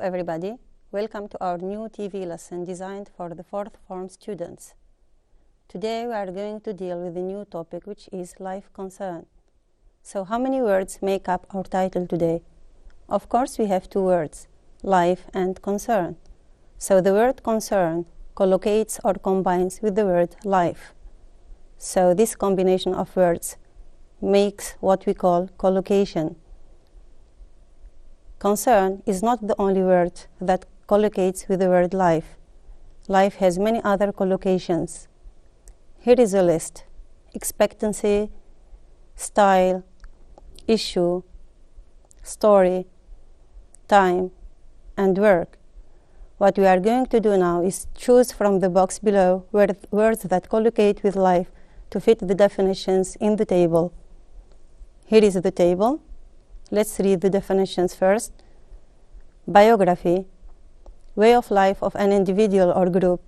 everybody. Welcome to our new TV lesson designed for the 4th form students. Today we are going to deal with a new topic, which is life concern. So how many words make up our title today? Of course we have two words, life and concern. So the word concern collocates or combines with the word life. So this combination of words makes what we call collocation. Concern is not the only word that collocates with the word life. Life has many other collocations. Here is a list: expectancy, style, issue, story, time, and work. What we are going to do now is choose from the box below words that collocate with life to fit the definitions in the table. Here is the table. Let's read the definitions first. Biography, way of life of an individual or group,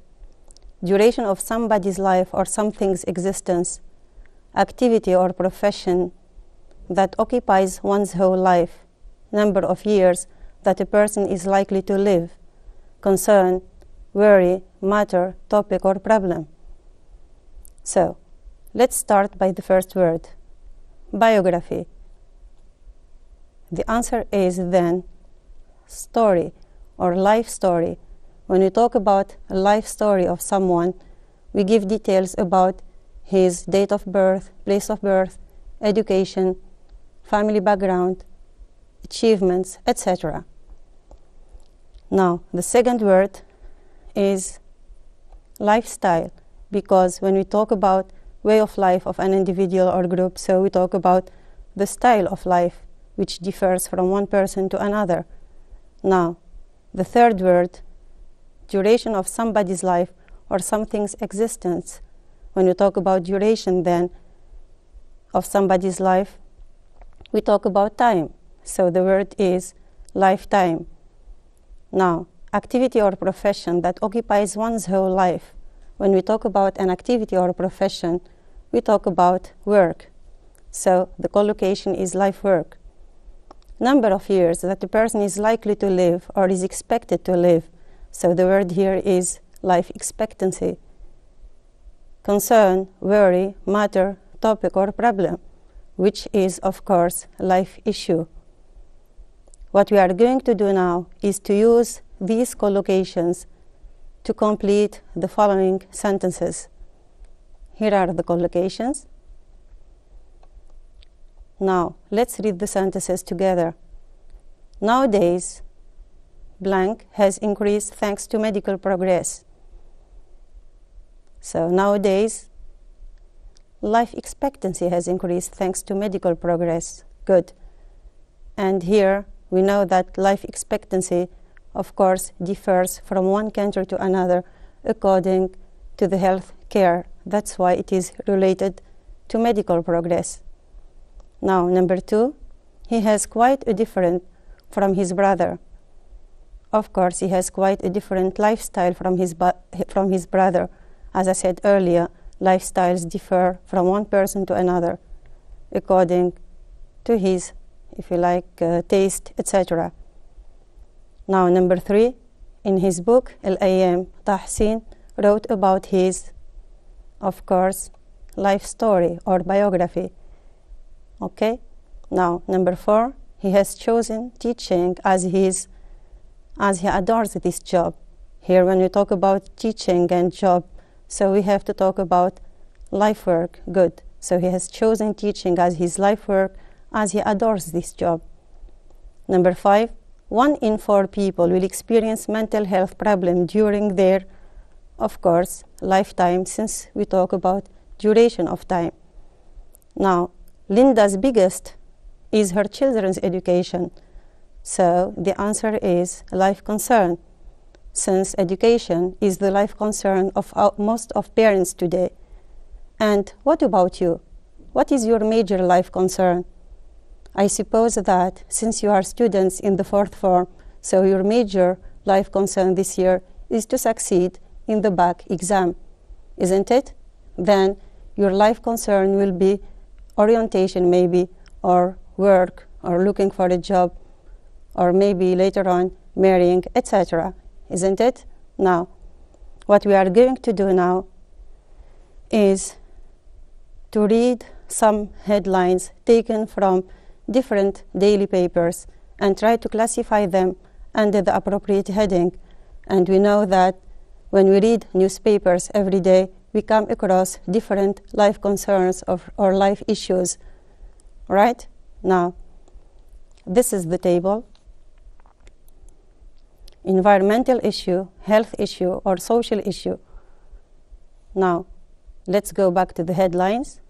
duration of somebody's life or something's existence, activity or profession that occupies one's whole life, number of years that a person is likely to live, concern, worry, matter, topic or problem. So, let's start by the first word, biography. The answer is then story or life story. When we talk about a life story of someone, we give details about his date of birth, place of birth, education, family background, achievements, etc. Now, the second word is lifestyle, because when we talk about way of life of an individual or group, so we talk about the style of life, which differs from one person to another. Now, the third word, duration of somebody's life or something's existence. When we talk about duration then of somebody's life, we talk about time. So the word is lifetime. Now, activity or profession that occupies one's whole life. When we talk about an activity or profession, we talk about work. So the collocation is life work. Number of years that the person is likely to live or is expected to live. So the word here is life expectancy. Concern, worry, matter, topic or problem, which is of course life issue. What we are going to do now is to use these collocations to complete the following sentences. Here are the collocations. Now, let's read the sentences together. Nowadays, blank has increased thanks to medical progress. So, nowadays, life expectancy has increased thanks to medical progress. Good. And here, we know that life expectancy, of course, differs from one country to another according to the health care. That's why it is related to medical progress. Now, number 2, he has quite a different from his brother. Of course, he has quite a different lifestyle from his brother. As I said earlier, lifestyles differ from one person to another according to his, if you like, taste, etc. Now, number 3, in his book, Al-Ayyam, Tahsin wrote about his, of course, life story or biography. Okay? Now, number 4, he has chosen teaching as he adores this job. Here, when we talk about teaching and job, so we have to talk about life work. Good. So he has chosen teaching as his life work, as he adores this job. Number 5, 1 in 4 people will experience mental health problem during their, of course, lifetime, since we talk about duration of time. Now, Linda's biggest is her children's education. So the answer is life concern, since education is the life concern of most of parents today. And what about you? What is your major life concern? I suppose that since you are students in the 4th form, so your major life concern this year is to succeed in the BAC exam, isn't it? Then your life concern will be orientation maybe, or work, or looking for a job, or maybe later on marrying, etc. Isn't it? Now, what we are going to do now is to read some headlines taken from different daily papers and try to classify them under the appropriate heading. And we know that when we read newspapers every day, we come across different life concerns or life issues, right? Now, this is the table. Environmental issue, health issue, or social issue. Now, let's go back to the headlines.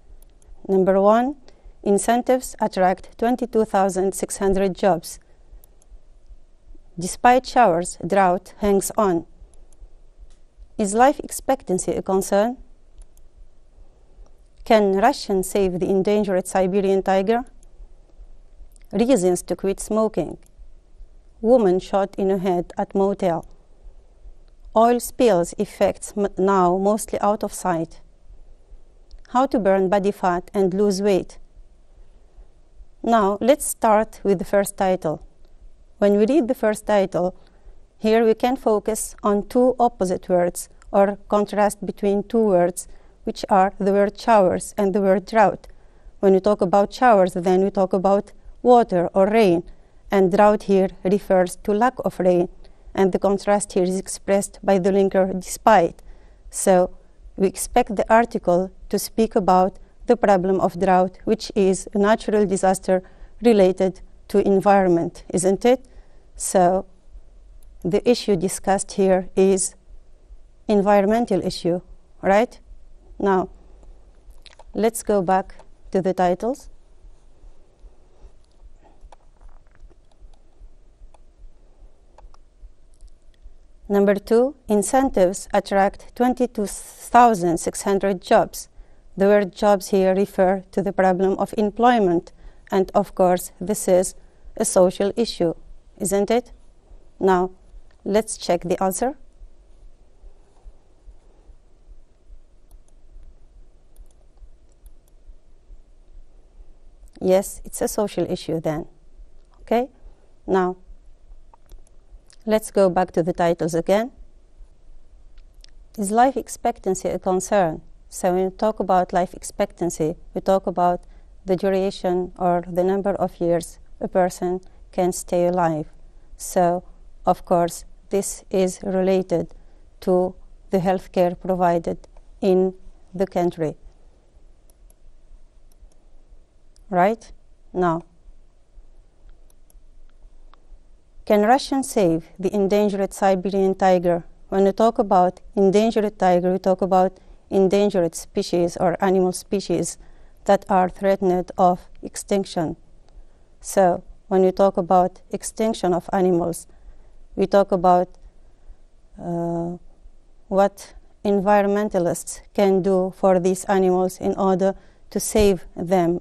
Number 1, incentives attract 22,600 jobs. Despite showers, drought hangs on. Is life expectancy a concern? Can Russian save the endangered Siberian tiger? Reasons to quit smoking. Woman shot in her head at motel. Oil spills effects now mostly out of sight. How to burn body fat and lose weight. Now, let's start with the first title. When we read the first title, here we can focus on two opposite words or contrast between two words, which are the word showers and the word drought. When we talk about showers, then we talk about water or rain, and drought here refers to lack of rain, and the contrast here is expressed by the linker despite. So we expect the article to speak about the problem of drought, which is a natural disaster related to environment, isn't it? So the issue discussed here is environmental issue, right? Now, let's go back to the titles. Number 2, incentives attract 22,600 jobs. The word jobs here refer to the problem of employment, and of course this is a social issue, isn't it? Now, let's check the answer. Yes, it's a social issue then. Okay? Now, let's go back to the titles again. Is life expectancy a concern? So when we talk about life expectancy, we talk about the duration or the number of years a person can stay alive. So, of course, this is related to the healthcare provided in the country. Right? Now, can Russia save the endangered Siberian tiger? When we talk about endangered tiger, we talk about endangered species or animal species that are threatened of extinction. So, when we talk about extinction of animals, we talk about what environmentalists can do for these animals in order to save them.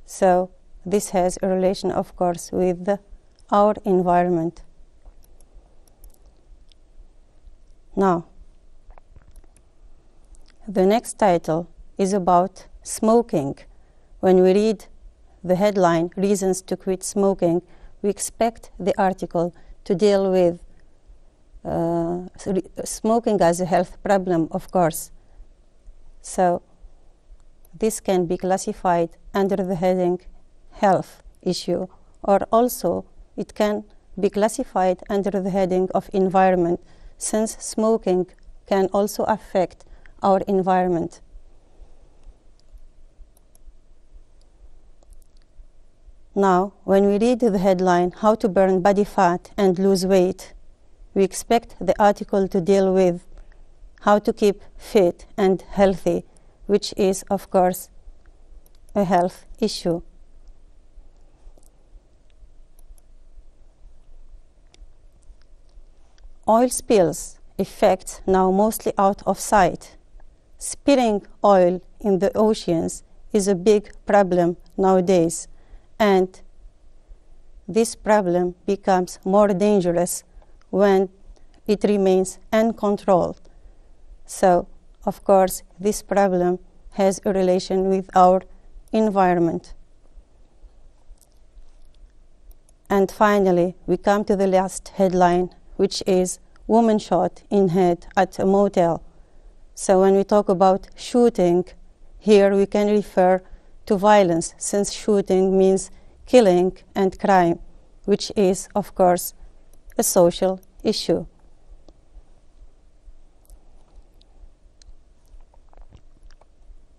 So, this has a relation, of course, with our environment. Now, the next title is about smoking. When we read the headline, Reasons to Quit Smoking, we expect the article to deal with smoking as a health problem, of course. So, this can be classified under the heading health issue, or also it can be classified under the heading of environment, since smoking can also affect our environment. Now, when we read the headline, How to Burn Body Fat and Lose Weight, we expect the article to deal with how to keep fit and healthy, which is, of course, a health issue. Oil spills effects now mostly out of sight. Spilling oil in the oceans is a big problem nowadays, and this problem becomes more dangerous when it remains uncontrolled. So, of course, this problem has a relation with our environment. And finally, we come to the last headline, which is woman shot in head at a motel. So when we talk about shooting, here we can refer to violence, since shooting means killing and crime, which is, of course, a social issue.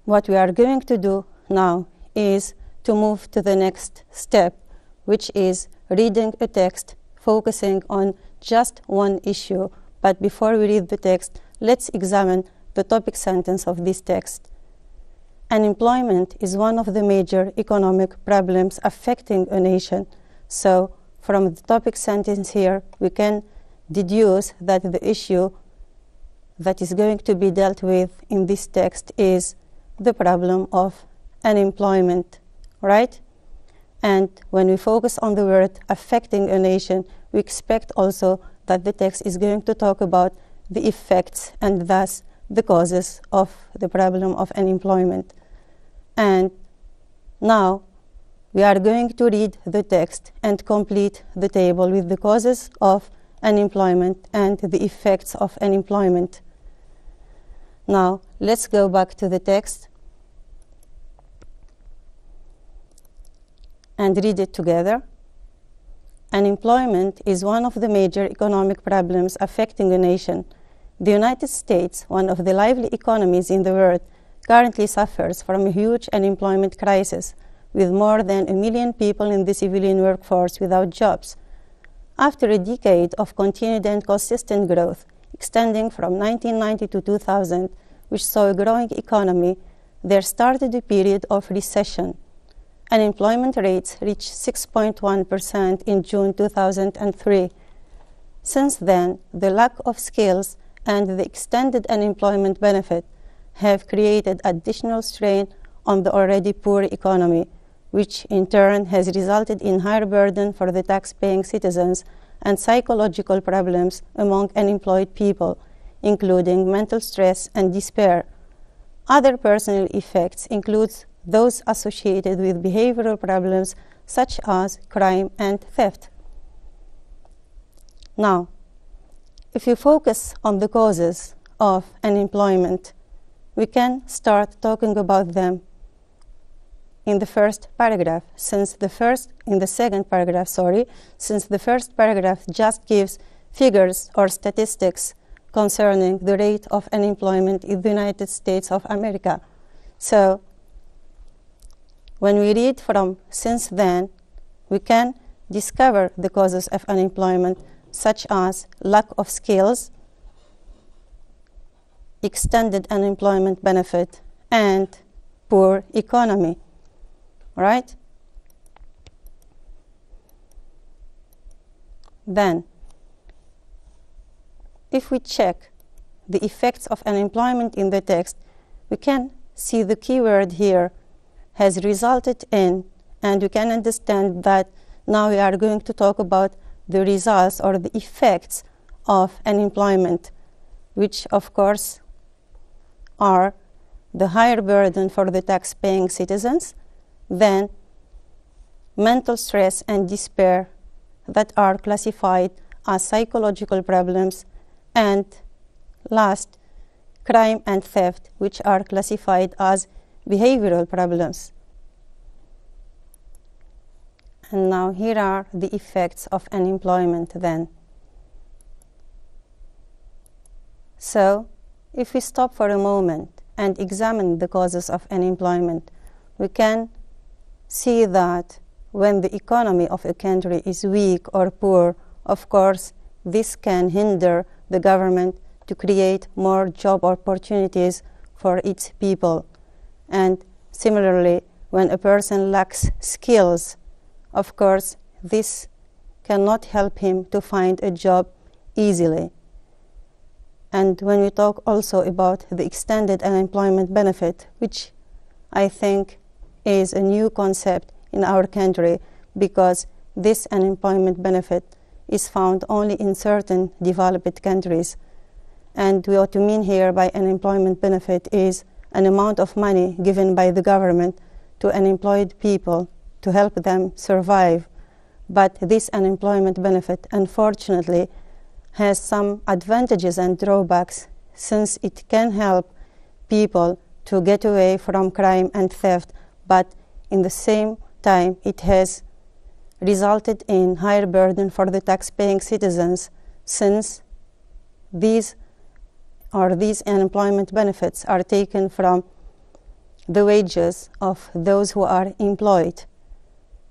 What we are going to do now is to move to the next step, which is reading a text focusing on just one issue. But before we read the text, let's examine the topic sentence of this text. Unemployment is one of the major economic problems affecting a nation. So, from the topic sentence here, we can deduce that the issue that is going to be dealt with in this text is the problem of unemployment, right? And when we focus on the word affecting a nation, we expect also that the text is going to talk about the effects and thus the causes of the problem of unemployment. And now we are going to read the text and complete the table with the causes of unemployment and the effects of unemployment. Now let's go back to the text and read it together. Unemployment is one of the major economic problems affecting a nation. The United States, one of the lively economies in the world, currently suffers from a huge unemployment crisis, with more than 1 million people in the civilian workforce without jobs. After a decade of continued and consistent growth, extending from 1990 to 2000, which saw a growing economy, there started a period of recession. Unemployment rates reached 6.1% in June 2003. Since then, the lack of skills and the extended unemployment benefit have created additional strain on the already poor economy, which in turn has resulted in higher burden for the tax-paying citizens and psychological problems among unemployed people, including mental stress and despair. Other personal effects include those associated with behavioral problems such as crime and theft. Now, if you focus on the causes of unemployment, we can start talking about them in the first paragraph, since the first paragraph just gives figures or statistics concerning the rate of unemployment in the United States of America. So, when we read from since then, we can discover the causes of unemployment, such as lack of skills, extended unemployment benefit, and poor economy, right? Then, if we check the effects of unemployment in the text, we can see the keyword here has resulted in, and we can understand that now we are going to talk about the results or the effects of unemployment, which of course are the higher burden for the tax-paying citizens, then mental stress and despair that are classified as psychological problems, and last, crime and theft, which are classified as behavioral problems. And now here are the effects of unemployment then. So, if we stop for a moment and examine the causes of unemployment, we can see that when the economy of a country is weak or poor, of course, this can hinder the government to create more job opportunities for its people. And similarly, when a person lacks skills, of course, this cannot help him to find a job easily. And when we talk also about the extended unemployment benefit, which I think is a new concept in our country, because this unemployment benefit is found only in certain developed countries. And what we mean here by unemployment benefit is an amount of money given by the government to unemployed people to help them survive But this unemployment benefit, unfortunately, has some advantages and drawbacks, since it can help people to get away from crime and theft, but in the same time it has resulted in higher burden for the tax-paying citizens, since these unemployment benefits are taken from the wages of those who are employed.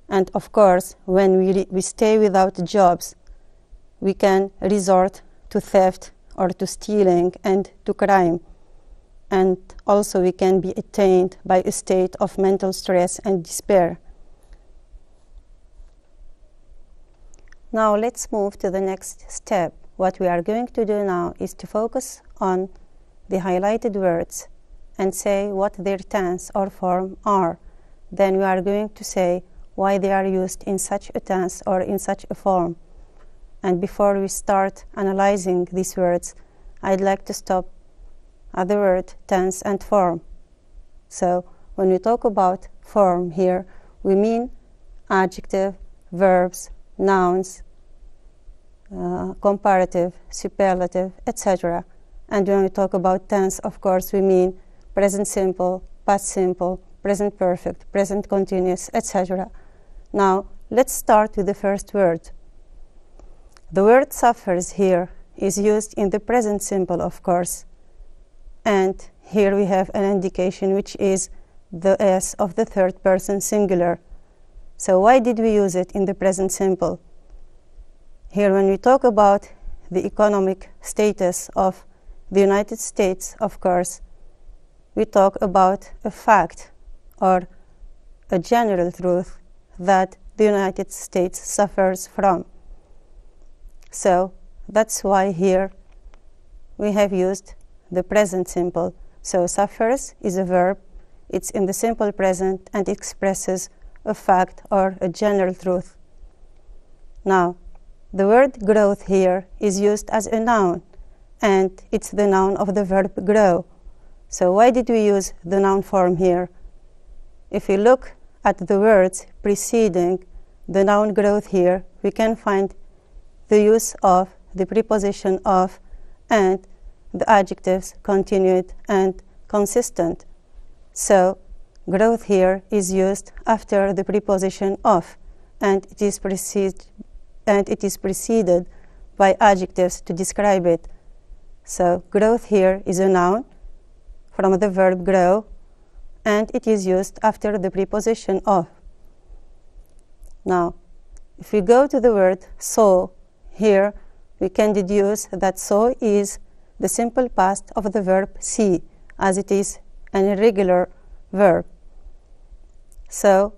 And of course, when we stay without jobs, we can resort to theft or to stealing and to crime. And also we can be attained by a state of mental stress and despair. Now let's move to the next step. What we are going to do now is to focus on the highlighted words and say what their tense or form are. Then we are going to say why they are used in such a tense or in such a form. And before we start analyzing these words, I'd like to stop at the word tense and form. So when we talk about form here, we mean adjective, verbs, nouns, comparative, superlative, etc. And when we talk about tense, of course, we mean present simple, past simple, present perfect, present continuous, etc. Now, let's start with the first word. The word suffers here is used in the present simple, of course. And here we have an indication which is the S of the third person singular. So why did we use it in the present simple? Here when we talk about the economic status of the United States, of course, we talk about a fact or a general truth that the United States suffers from. So that's why here we have used the present simple. So suffers is a verb, it's in the simple present and expresses a fact or a general truth. Now, the word growth here is used as a noun, and it's the noun of the verb grow. So why did we use the noun form here? If we look at the words preceding the noun growth here, we can find the use of the preposition of and the adjectives continued and consistent. So growth here is used after the preposition of, and it is preceded by adjectives to describe it. So growth here is a noun from the verb grow, and it is used after the preposition of. Now, if we go to the word saw, here we can deduce that saw is the simple past of the verb see, as it is an irregular verb. So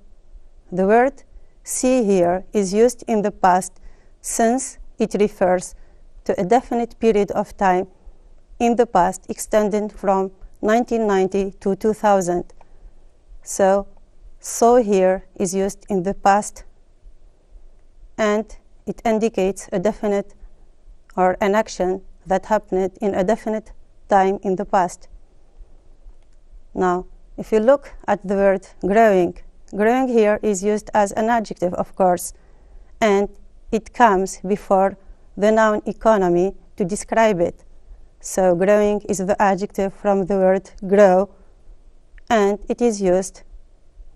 the word see here is used in the past since it refers to a definite period of time in the past extending from 1990 to 2000. So saw here is used in the past, and it indicates a definite or an action that happened in a definite time in the past. Now, if you look at the word growing, growing here is used as an adjective, of course, and it comes before the noun economy to describe it. So growing is the adjective from the word grow, and it is used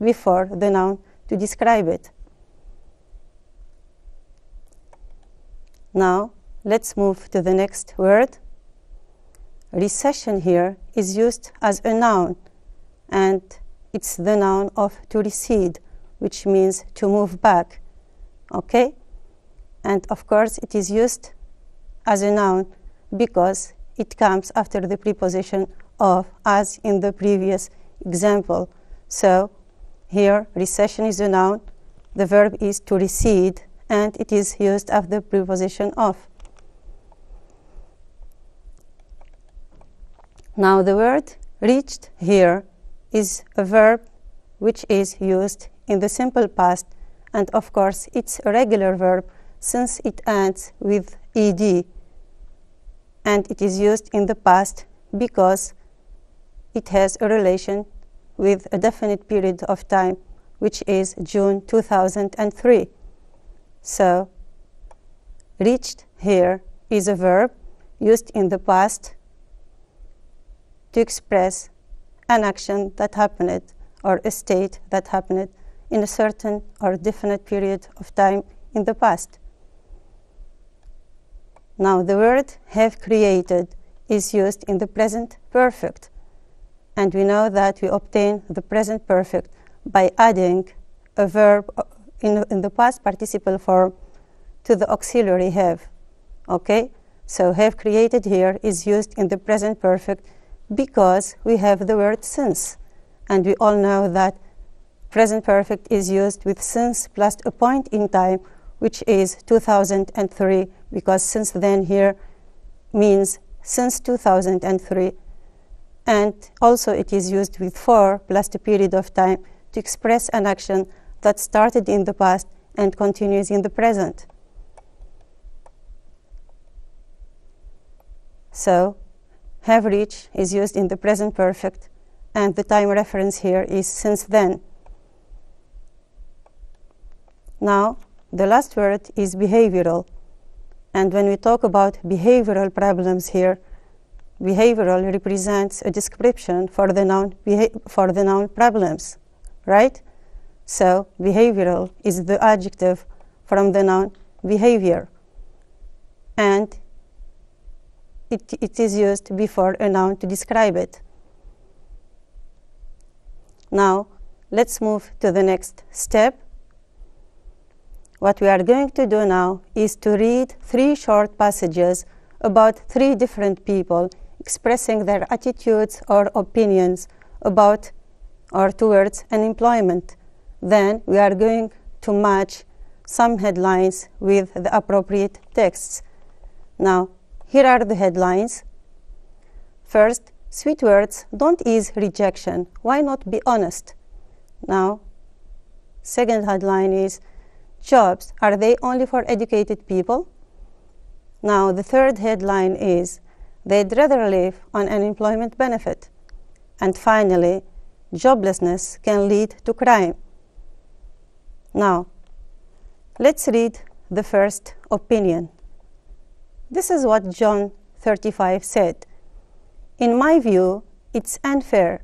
before the noun to describe it. Now, let's move to the next word. Recession here is used as a noun, and it's the noun of to recede, which means to move back. Okay? And of course, it is used as a noun because it comes after the preposition of, as in the previous example. So here, recession is a noun, the verb is to recede, and it is used after the preposition of. Now the word reached here is a verb which is used in the simple past, and of course it's a regular verb since it ends with ed, and it is used in the past because it has a relation with a definite period of time, which is June 2003. So reached here is a verb used in the past to express an action that happened or a state that happened in a certain or definite period of time in the past. Now the word have created is used in the present perfect, and we know that we obtain the present perfect by adding a verb in the past participle form to the auxiliary have. Okay, so have created here is used in the present perfect because we have the word since, and we all know that present perfect is used with since plus a point in time, which is 2003, because since then here means since 2003, and also it is used with for plus the period of time to express an action that started in the past and continues in the present. So have reached is used in the present perfect, and the time reference here is since then. Now the last word is behavioral, and when we talk about behavioral problems here, behavioral represents a description for the noun problems, right? So behavioral is the adjective from the noun behavior, and it is used before a noun to describe it. Now let's move to the next step. What we are going to do now is to read 3 short passages about 3 different people expressing their attitudes or opinions about or towards unemployment. Then we are going to match some headlines with the appropriate texts. Now, here are the headlines. First, sweet words don't ease rejection. Why not be honest? Now, second headline is, jobs, are they only for educated people? Now, the third headline is, they'd rather live on unemployment benefit. And finally, joblessness can lead to crime. Now, let's read the first opinion. This is what John 35 said. In my view, it's unfair.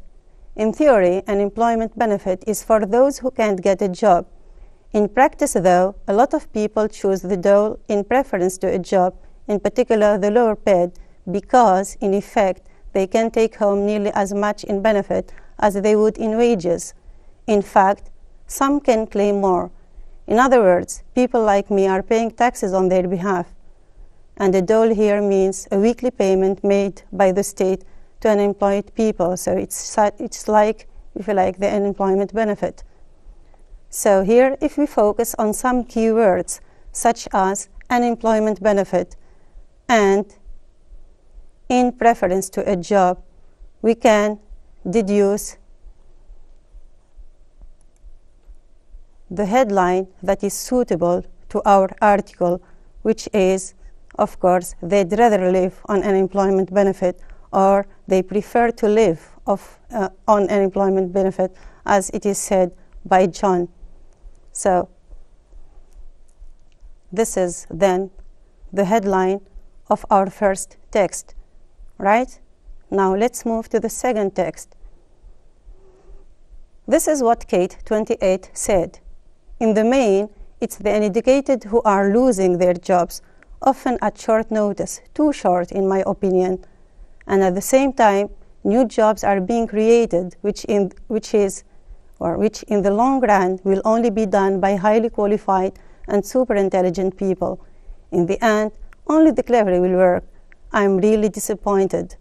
In theory, unemployment benefit is for those who can't get a job. In practice, though, a lot of people choose the dole in preference to a job, in particular the lower paid, because, in effect, they can take home nearly as much in benefit as they would in wages. In fact, some can claim more. In other words, people like me are paying taxes on their behalf. And the dole here means a weekly payment made by the state to unemployed people. So it's like, if you like, the unemployment benefit. So here, if we focus on some key words, such as unemployment benefit and in preference to a job, we can deduce the headline that is suitable to our article, which is, of course, they'd rather live on unemployment benefit, or they prefer to live on unemployment benefit, as it is said by John. So this is then the headline of our first text, right? Now let's move to the second text. This is what Kate 28 said. In the main, it's the uneducated who are losing their jobs, often at short notice, too short in my opinion. And at the same time, new jobs are being created, which in the long run will only be done by highly qualified and super intelligent people. In the end, only the clever will work. I'm really disappointed.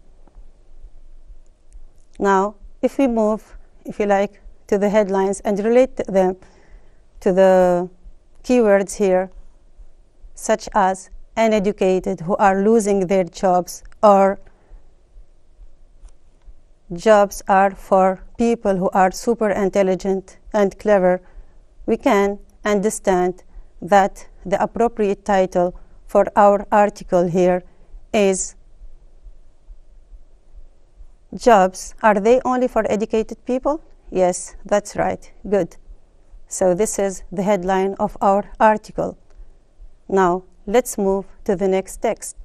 Now, if we move, if you like, to the headlines and relate them to the keywords here, such as uneducated who are losing their jobs, or jobs are for people who are super intelligent and clever, we can understand that the appropriate title for our article here is jobs, are they only for educated people? Yes, that's right. Good. So this is the headline of our article. Now, let's move to the next text.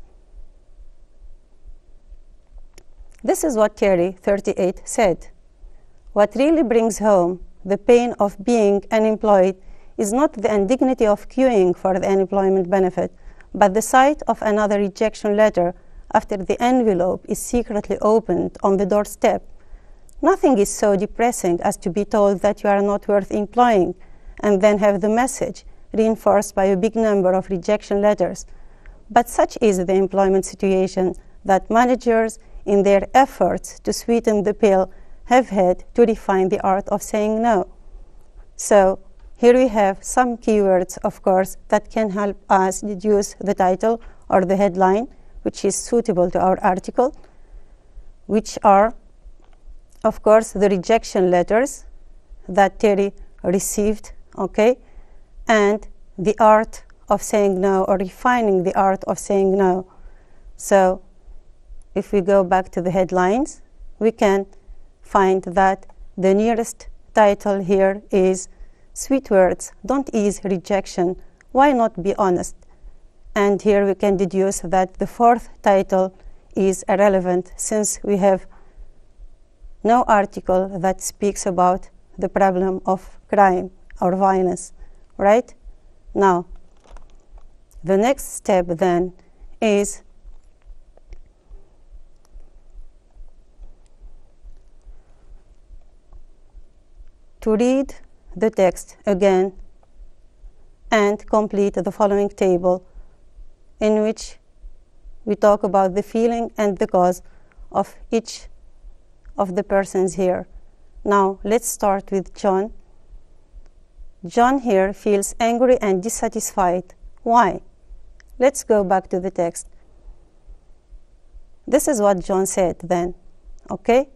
This is what Terry, 38, said. What really brings home the pain of being unemployed is not the indignity of queuing for the unemployment benefit, but the sight of another rejection letter after the envelope is secretly opened on the doorstep. Nothing is so depressing as to be told that you are not worth employing and then have the message reinforced by a big number of rejection letters. But such is the employment situation that managers, in their efforts to sweeten the pill, have had to refine the art of saying no. So here we have some keywords, of course, that can help us deduce the title or the headline, which is suitable to our article, which are, of course, the rejection letters that Terry received, okay, and the art of saying no, or refining the art of saying no. So if we go back to the headlines, we can find that the nearest title here is Sweet Words Don't Ease Rejection, Why Not Be Honest? And here we can deduce that the fourth title is irrelevant, since we have no article that speaks about the problem of crime or violence, right? Now, the next step then is to read the text again and complete the following table, in which we talk about the feeling and the cause of each of the persons here. Now, let's start with John. John here feels angry and dissatisfied. Why? Let's go back to the text. This is what John said then, okay?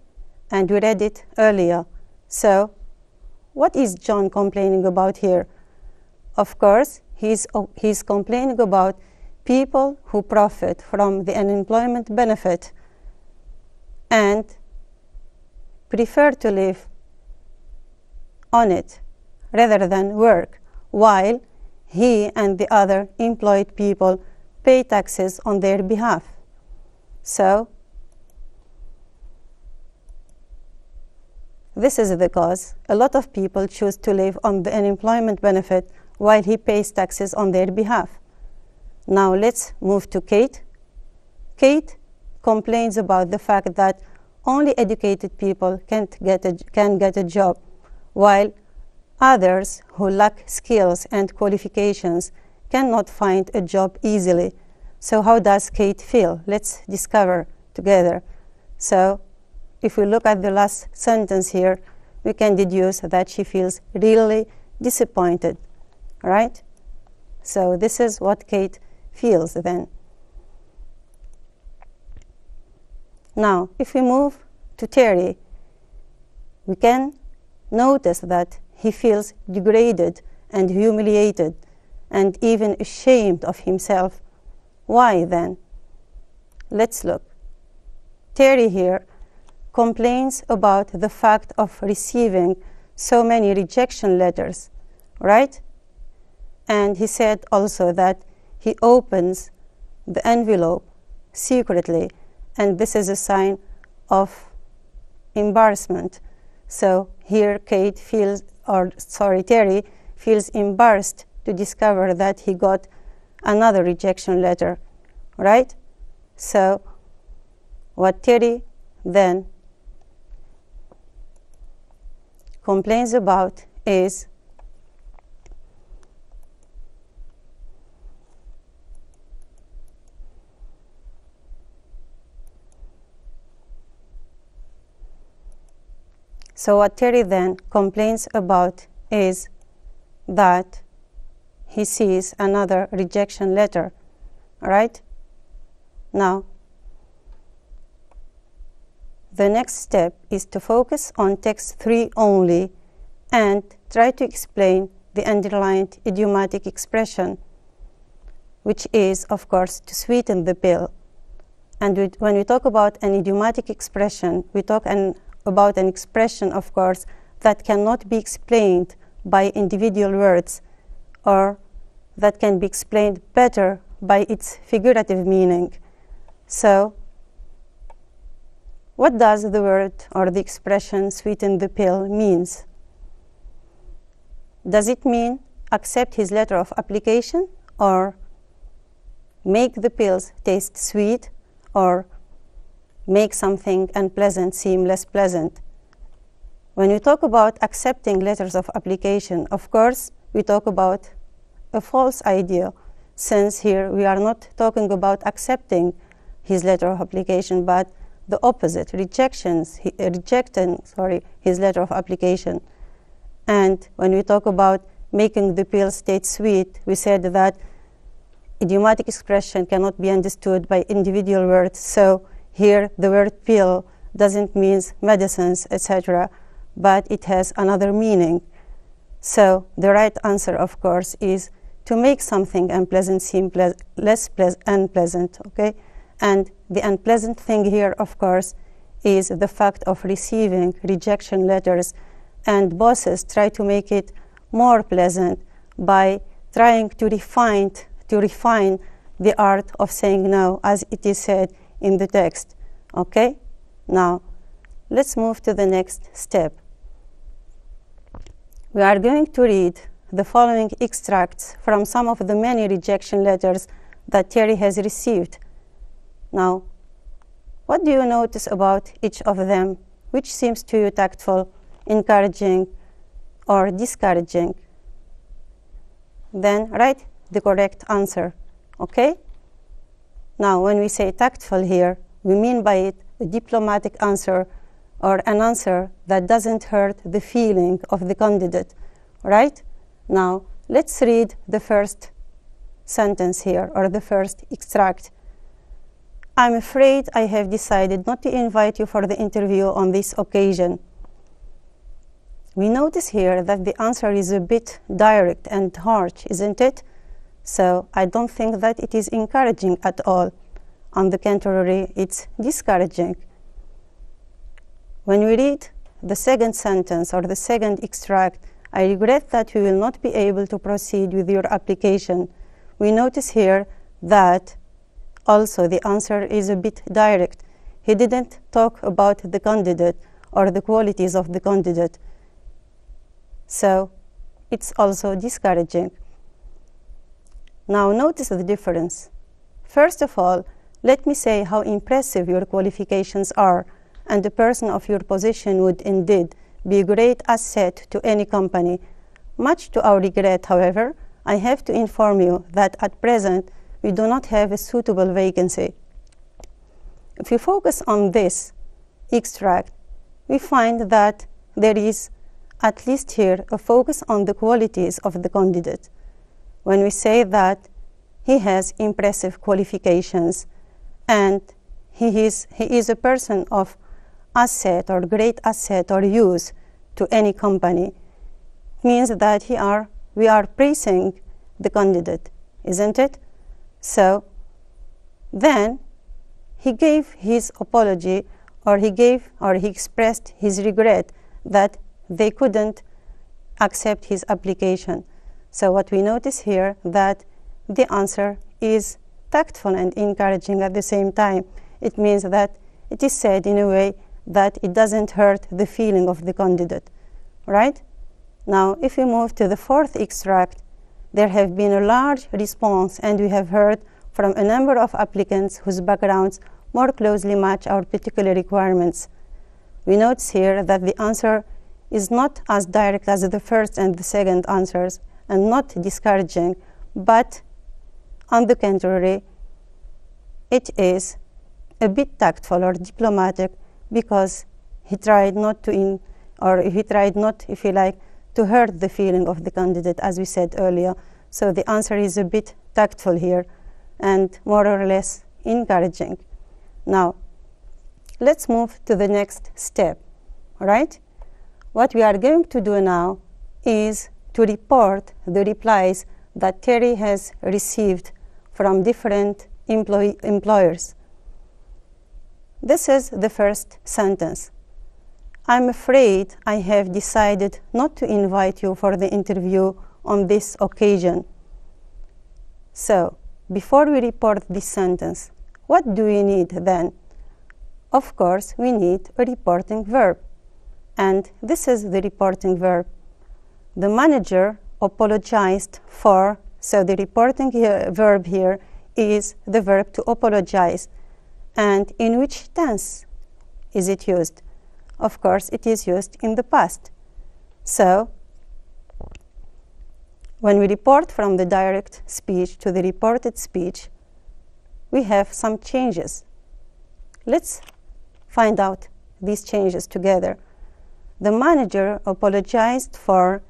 And we read it earlier. So, what is John complaining about here? Of course, he's complaining about people who profit from the unemployment benefit and prefer to live on it rather than work, while he and the other employed people pay taxes on their behalf. So, this is the cause. A lot of people choose to live on the unemployment benefit while he pays taxes on their behalf. Now let's move to Kate. Kate complains about the fact that only educated people can get a job, while others who lack skills and qualifications cannot find a job easily. So how does Kate feel? Let's discover together. So if we look at the last sentence here, we can deduce that she feels really disappointed, right? So this is what Kate feels then. Now, if we move to Terry, we can notice that he feels degraded and humiliated and even ashamed of himself. Why then? Let's look. Terry here complains about the fact of receiving so many rejection letters, right? And he said also that he opens the envelope secretly, and this is a sign of embarrassment. So here Terry feels embarrassed to discover that he got another rejection letter, right? So what Terry then complains about is that he sees another rejection letter, right? Now, the next step is to focus on text 3 only and try to explain the underlying idiomatic expression, which is, of course, to sweeten the pill. And when we talk about an idiomatic expression, we talk about an expression, of course, that cannot be explained by individual words or that can be explained better by its figurative meaning. So, what does the word or the expression sweeten the pill means? Does it mean accept his letter of application, or make the pills taste sweet, or make something unpleasant seem less pleasant? When we talk about accepting letters of application, of course, we talk about a false idea, since here we are not talking about accepting his letter of application, but the opposite, rejecting his letter of application. And when we talk about making the pills taste sweet, we said that idiomatic expression cannot be understood by individual words. So here the word pill doesn't mean medicines, etc., but it has another meaning. So the right answer, of course, is to make something unpleasant seem less unpleasant, okay? And the unpleasant thing here, of course, is the fact of receiving rejection letters, and bosses try to make it more pleasant by trying to refine the art of saying no, as it is said in the text, okay? Now, let's move to the next step. We are going to read the following extracts from some of the many rejection letters that Terry has received. Now, what do you notice about each of them? Which seems to you tactful, encouraging, or discouraging? Then write the correct answer, okay? Now, when we say tactful here, we mean by it a diplomatic answer, or an answer that doesn't hurt the feeling of the candidate, right? Now, let's read the first sentence here, or the first extract. I'm afraid I have decided not to invite you for the interview on this occasion. We notice here that the answer is a bit direct and harsh, isn't it? So I don't think that it is encouraging at all. On the contrary, it's discouraging. When we read the second sentence or the second extract, I regret that we will not be able to proceed with your application. We notice here that also the answer is a bit direct. He didn't talk about the candidate or the qualities of the candidate. So it's also discouraging. Now notice the difference. First of all, let me say how impressive your qualifications are, and the person of your position would indeed be a great asset to any company. Much to our regret, however, I have to inform you that at present we do not have a suitable vacancy. If we focus on this extract, we find that there is, at least here, a focus on the qualities of the candidate. When we say that he has impressive qualifications and he is a person of asset or great asset or use to any company, means that we are praising the candidate, isn't it? So then he gave his apology, or he expressed his regret that they couldn't accept his application. So what we notice here, that the answer is tactful and encouraging at the same time. It means that it is said in a way that it doesn't hurt the feeling of the candidate, right? Now, if we move to the fourth extract, there have been a large response, and we have heard from a number of applicants whose backgrounds more closely match our particular requirements. We notice here that the answer is not as direct as the first and the second answers, and not discouraging, but on the contrary, it is a bit tactful or diplomatic, because he tried not, if you like, to hurt the feeling of the candidate, as we said earlier. So the answer is a bit tactful here and more or less encouraging. Now, let's move to the next step, all right? What we are going to do now is to report the replies that Terry has received from different employers. This is the first sentence. I'm afraid I have decided not to invite you for the interview on this occasion. So, before we report this sentence, what do we need then? Of course, we need a reporting verb. And this is the reporting verb. The manager apologized for, so the reporting verb here is the verb to apologize. And in which tense is it used? Of course, it is used in the past. So, when we report from the direct speech to the reported speech, we have some changes. Let's find out these changes together. The manager apologized for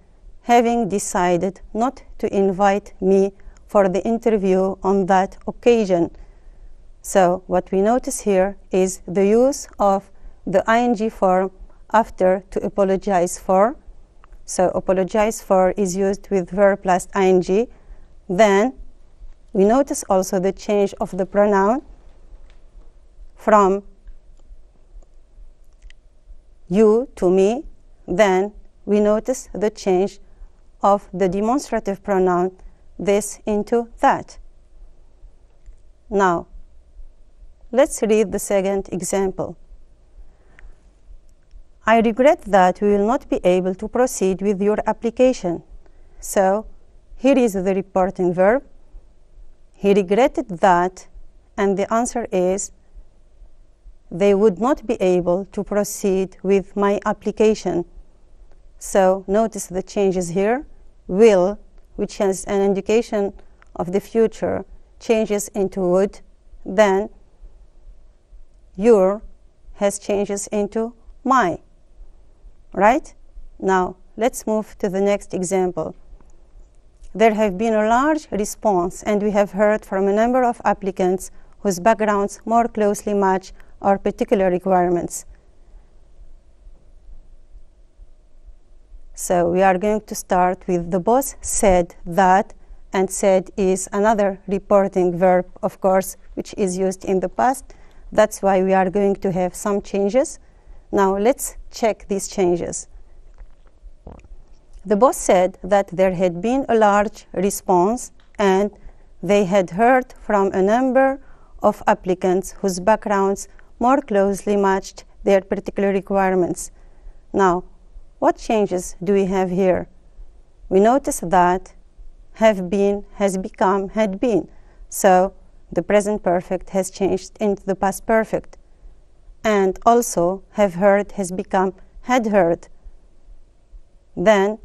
having decided not to invite me for the interview on that occasion. So what we notice here is the use of the ing form after to apologize for. So apologize for is used with verb plus ing. Then we notice also the change of the pronoun from you to me. Then we notice the change of the demonstrative pronoun this into that. Now, let's read the second example. I regret that we will not be able to proceed with your application. So, here is the reporting verb. He regretted that, and the answer is they would not be able to proceed with my application. So, notice the changes here. Will, which has an indication of the future, changes into would. Then, your has changes into my. Right? Now, let's move to the next example. There have been a large response, and we have heard from a number of applicants whose backgrounds more closely match our particular requirements. So we are going to start with the boss said that, and said is another reporting verb, of course, which is used in the past. That's why we are going to have some changes. Now let's check these changes. The boss said that there had been a large response and they had heard from a number of applicants whose backgrounds more closely matched their particular requirements. Now, what changes do we have here? We notice that have been has become had been. So the present perfect has changed into the past perfect. And also have heard has become had heard. Then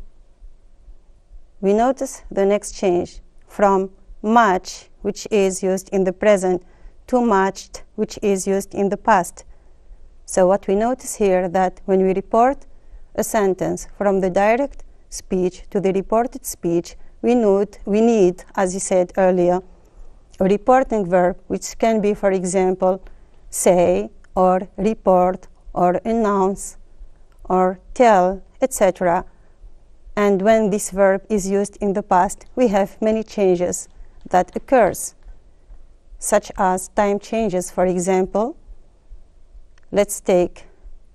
we notice the next change from match, which is used in the present, to matched, which is used in the past. So what we notice here that when we report a sentence from the direct speech to the reported speech, we need, as you said earlier, a reporting verb, which can be, for example, say, or report, or announce, or tell, etc. And when this verb is used in the past, we have many changes that occurs, such as time changes, for example. Let's take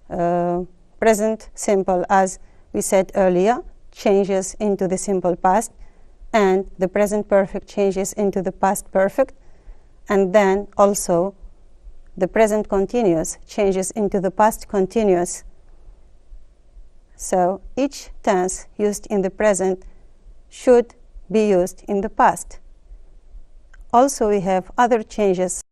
present simple, as we said earlier, changes into the simple past, and the present perfect changes into the past perfect, and then also the present continuous changes into the past continuous. So each tense used in the present should be used in the past. Also, we have other changes